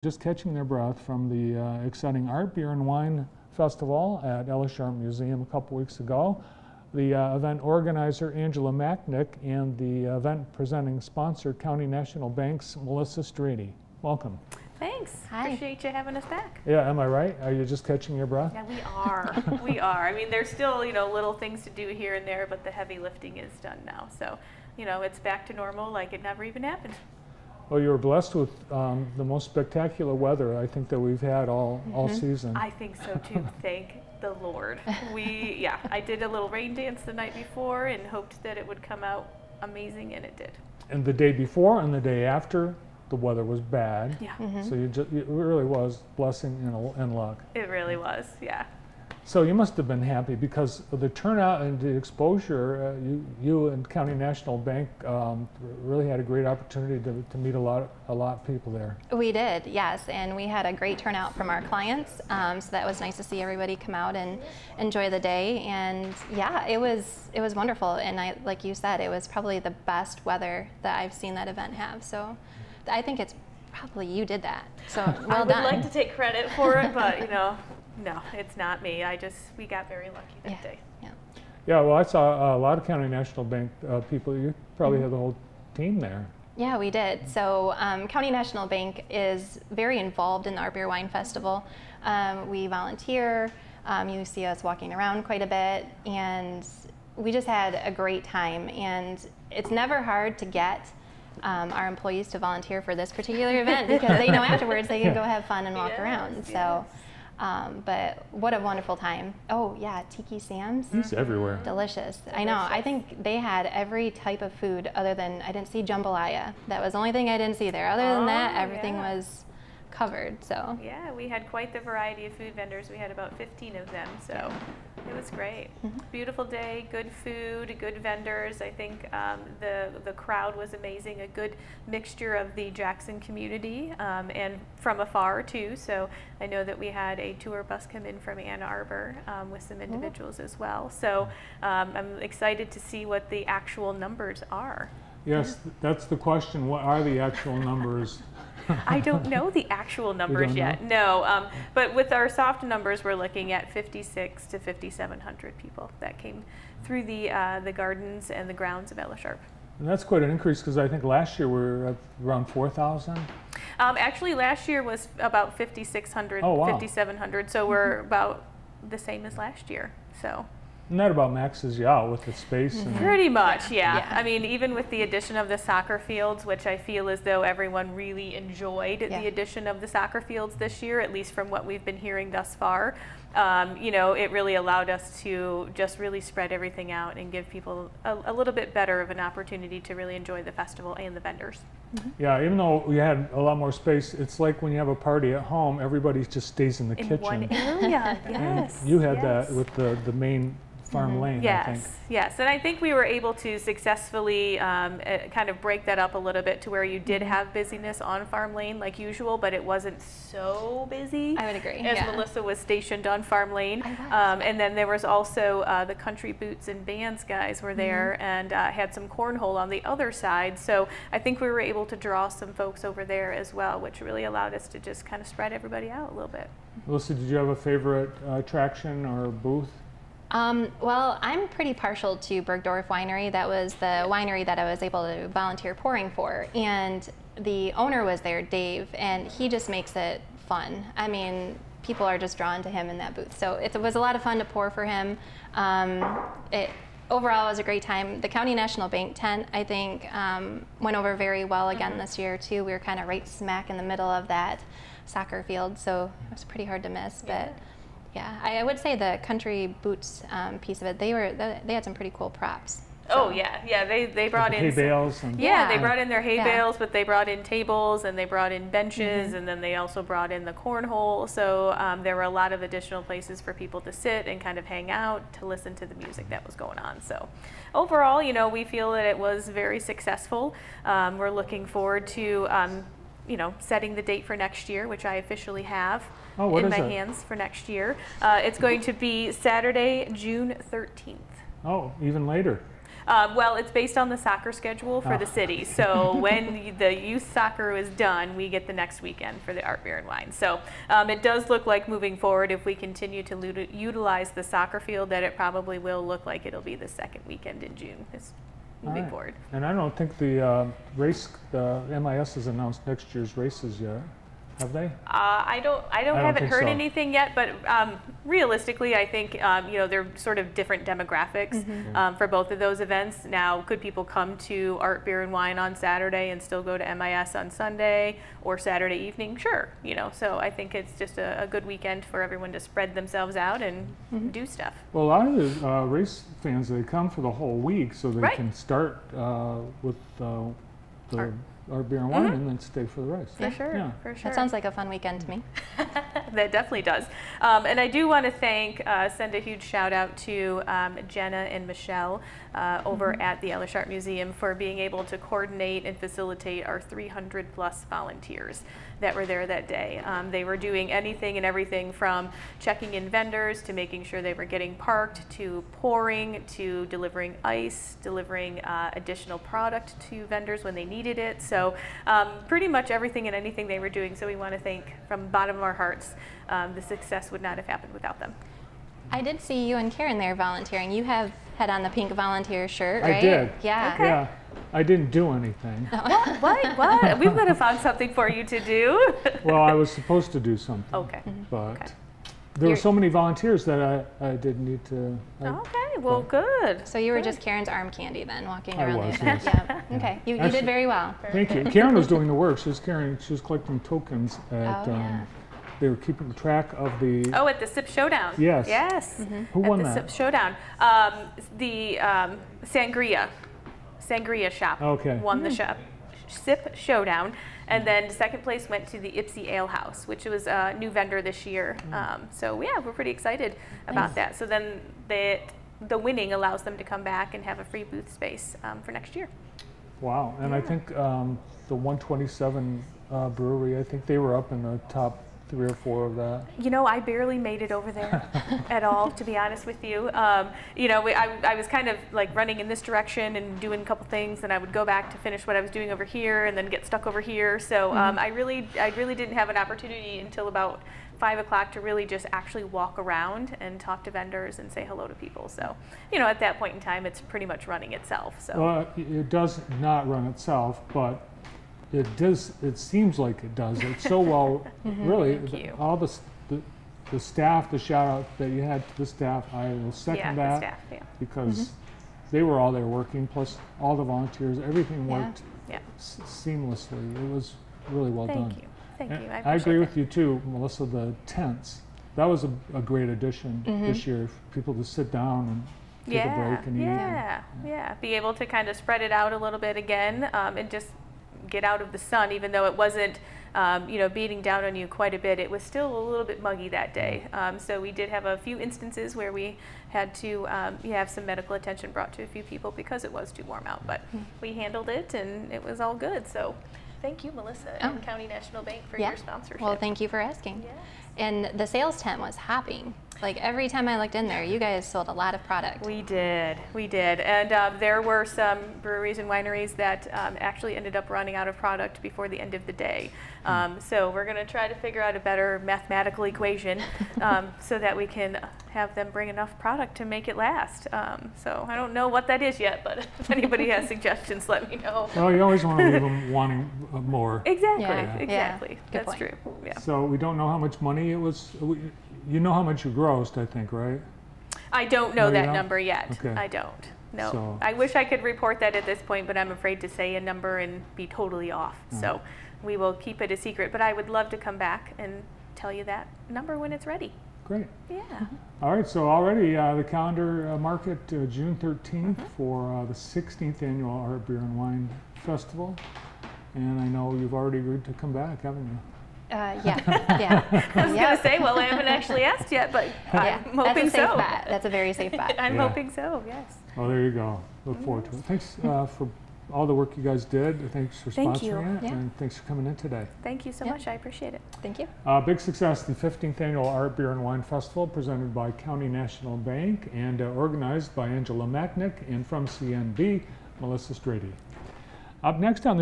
Just catching their breath from the exciting Art, Beer, and Wine Festival at Ellis Sharp Museum a couple weeks ago. The event organizer, Angela Macknick, and the event presenting sponsor, County National Bank's Melissa Strady. Welcome. Thanks. Hi. Appreciate you having us back. Yeah, am I right? Are you just catching your breath? Yeah, we are. We are. I mean, there's still, little things to do here and there, but the heavy lifting is done now. So, it's back to normal like it never even happened. Well, you were blessed with the most spectacular weather I think that we've had all season. I think so too. Thank the Lord. I did a little rain dance the night before and hoped that it would come out amazing, and it did. And the day before and the day after, the weather was bad. Yeah. So it really was blessing and luck. It really was, yeah. So you must have been happy because of the turnout and the exposure. You and County National Bank really had a great opportunity to meet a lot of people there. We did, yes, and we had a great turnout from our clients. So that was nice to see everybody come out and enjoy the day. And yeah, it was wonderful. And like you said, it was probably the best weather that I've seen that event have. So I think it's probably you did that. So well done. I would like to take credit for it, but no, it's not me. We got very lucky that day. Yeah. Yeah, well, I saw a lot of County National Bank people. You probably had the whole team there. Yeah, we did. So County National Bank is very involved in the Art Beer Wine Festival. We volunteer. You see us walking around quite a bit, and we just had a great time. And it's never hard to get our employees to volunteer for this particular event because they know afterwards they can go have fun and walk around. So. But what a wonderful time. Oh yeah, Tiki Sam's. It's everywhere. Delicious. I know. I think they had every type of food other than, I didn't see jambalaya. That was the only thing I didn't see there. Other than that, everything was covered. So yeah, we had quite the variety of food vendors. We had about 15 of them, so it was great. Beautiful day, good food, good vendors. I think the crowd was amazing. A good mixture of the Jackson community and from afar too. So I know that we had a tour bus come in from Ann Arbor with some individuals as well. So I'm excited to see what the actual numbers are. Yes, that's the question. What are the actual numbers? I don't know the actual numbers yet. No, but with our soft numbers, we're looking at 5,600 to 5,700 people that came through the gardens and the grounds of Ellis Sharp. And that's quite an increase because I think last year we were at around 4,000. Actually, last year was about 5,600, 5,700. So we're about the same as last year. So. And that about maxes you out with the space. And pretty much, yeah. I mean, even with the addition of the soccer fields, which I feel as though everyone really enjoyed the addition of the soccer fields this year, at least from what we've been hearing thus far, it really allowed us to just really spread everything out and give people a little bit better of an opportunity to really enjoy the festival and the vendors. Yeah, even though we had a lot more space, it's like when you have a party at home, everybody just stays in the kitchen. In one area, yes. And you had that with the main Farm Lane, I think. Yes, and I think we were able to successfully kind of break that up a little bit to where you did have busyness on Farm Lane like usual, but it wasn't so busy. I would agree. As Melissa was stationed on Farm Lane. And then there was also the Country Boots and Bands guys were there and had some cornhole on the other side. So I think we were able to draw some folks over there as well, which really allowed us to just kind of spread everybody out a little bit. Melissa, did you have a favorite attraction or booth? Well, I'm pretty partial to Bergdorf Winery. That was the winery that I was able to volunteer pouring for. And the owner was there, Dave, and he just makes it fun. I mean, people are just drawn to him in that booth. So it was a lot of fun to pour for him. Overall, it was a great time. The County National Bank tent, I think, went over very well again this year, too. We were kind of right smack in the middle of that soccer field, so it was pretty hard to miss. But yeah, I would say the Country Boots piece of it, they had some pretty cool props. So. Oh yeah, they brought in hay bales. And they brought in their hay bales, but they brought in tables and they brought in benches, and then they also brought in the cornhole. So there were a lot of additional places for people to sit and kind of hang out to listen to the music that was going on. So overall, we feel that it was very successful. We're looking forward to setting the date for next year, which I officially have in my hands for next year. It's going to be Saturday, June 13th. Oh, even later. Well, it's based on the soccer schedule for the city. So when the youth soccer is done, we get the next weekend for the Art, Beer, and Wine. So it does look like moving forward, if we continue to utilize the soccer field, that it probably will look like it'll be the second weekend in June. Moving forward. And I don't think the MIS has announced next year's races yet. Have they? I haven't think heard so. anything yet, but realistically, I think they're sort of different demographics for both of those events. Now, could people come to Art, Beer, and Wine on Saturday and still go to MIS on Sunday or Saturday evening? Sure, so I think it's just a good weekend for everyone to spread themselves out and do stuff. Well, a lot of the race fans, they come for the whole week, so they Right. can start with the Art, Beer, and Wine and then stay for the race. For sure, Yeah. for sure. That sounds like a fun weekend to me. That definitely does. And I do want to send a huge shout out to Jenna and Michelle over at the Ellis Art Museum for being able to coordinate and facilitate our 300 plus volunteers that were there that day. They were doing anything and everything from checking in vendors to making sure they were getting parked, to pouring, to delivering ice, delivering additional product to vendors when they needed it. So pretty much everything and anything they were doing. So we want to thank from the bottom of our hearts. The success would not have happened without them. I did see you and Karen there volunteering. You have had on the pink volunteer shirt, right? I did. Yeah. Okay. Yeah, I didn't do anything. What? We would have found something for you to do. Well, I was supposed to do something, Okay. but Okay. there were You're- so many volunteers that I didn't need to. Okay, well, good. So you were just Karen's arm candy then, walking I around was, the event. yes. Yeah. Okay. You Actually- did very well. Thank you. Karen was doing the work. She was collecting tokens at. Oh, yeah. They were keeping track of the. Oh, at the SIP Showdown. Yes. Yes. Who won at the that? SIP Showdown. The Sangria shop Okay. won the SIP Showdown. And then second place went to the Ipsy Ale House, which was a new vendor this year. So yeah, we're pretty excited about that. So then the winning allows them to come back and have a free booth space for next year. Wow, and I think the 127 brewery, I think they were up in the top 3 or 4 of that. I barely made it over there at all, to be honest with you. I was kind of like running in this direction and doing a couple things, and I would go back to finish what I was doing over here and then get stuck over here. So I really didn't have an opportunity until about 5 o'clock to really just actually walk around and talk to vendors and say hello to people. So, at that point in time, it's pretty much running itself. So. Well, it does not run itself, but it does. It seems like it does. It's so well, really. Thank you. All the staff, the shout out that you had to the staff, I will second the that staff, yeah. because they were all there working, plus all the volunteers. Everything worked Yeah. seamlessly. It was really well done. Thank you. Thank you. I agree with you too, Melissa. The tents, that was a great addition this year. For people to sit down and take a break and eat. Yeah. Be able to kind of spread it out a little bit again and just get out of the sun, even though it wasn't, beating down on you quite a bit. It was still a little bit muggy that day. So we did have a few instances where we had to have some medical attention brought to a few people because it was too warm out. But we handled it and it was all good. So thank you, Melissa, and County National Bank for your sponsorship. Well, thank you for asking. Yes. And the sales tent was hopping. Like every time I looked in there, you guys sold a lot of product. We did, and there were some breweries and wineries that actually ended up running out of product before the end of the day. So we're going to try to figure out a better mathematical equation so that we can have them bring enough product to make it last. So I don't know what that is yet, but if anybody has suggestions, let me know. Well, you always want to leave them wanting more. Exactly, Yeah. exactly. Good That's point. true. Yeah. So we don't know how much money it was. You know how much you grossed, I think, right? I don't know No, you that don't? number yet. Okay. I don't. No. So- I wish I could report that at this point, but I'm afraid to say a number and be totally off. So we will keep it a secret. But I would love to come back and tell you that number when it's ready. Great. Yeah. All right, so already the calendar market June 13th for the 16th annual Art, Beer, and Wine Festival. And I know you've already agreed to come back, haven't you? Yeah. I was going to say, well, I haven't actually asked yet, but I'm hoping that's a safe so. bet. That's a very safe bet. I'm Yeah. hoping so, yes. Oh, there you go. Look forward to it. Thanks for all the work you guys did. Thanks for Thank you. sponsoring it, Yeah. and thanks for coming in today. Thank you so Yeah. much. I appreciate it. Thank you. Big success, the 15th Annual Art, Beer, and Wine Festival, presented by County National Bank and organized by Angela Macknick, and from CNB, Melissa Strady. Up next on the